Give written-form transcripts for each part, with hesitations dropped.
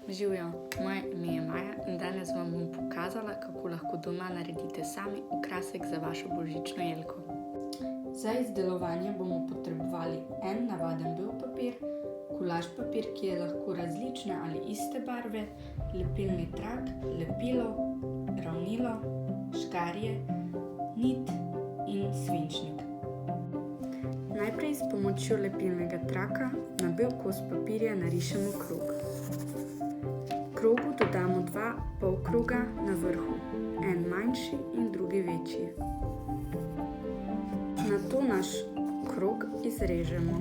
Živjo, moje ime je Maja in danes vam bom pokazala, kako lahko doma naredite sami okrasek za vašo božično jelko. Za izdelovanje bomo potrebovali en navaden bel papir, kolaž papir, ki je lahko različne ali iste barve, lepilni trak, lepilo, ravnilo, škarje, nit in svinčnik. Najprej s pomočjo lepilnega traka na bel kos papirja narišemo krog. Krogu dodamo dva polkroga na vrhu, en manjši in drugi večji. Nato naš krog izrežemo.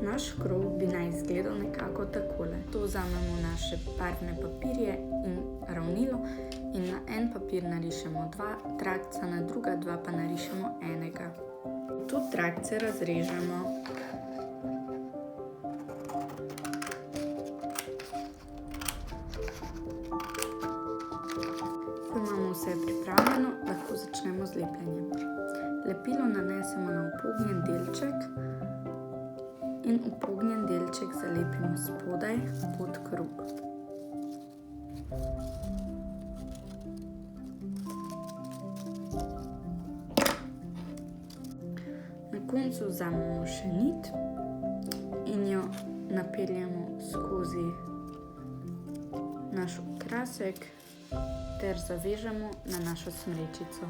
Naš krog bi naj izgledal nekako takole. To vzamemo naše barvne papirje in ravnilo in na en papir narišemo dva trakca, na druga dva pa narišemo enega. Tu trakce razrežemo. Ko imamo vse pripravljeno, lahko začnemo z lepljenjem. Lepilo nanesemo na upognjen delček in upognjen delček zalepimo spodaj pod krog. Na koncu vzamemo še nit in jo napeljemo skozi naš okrasek ter zavežemo na našo smrečico.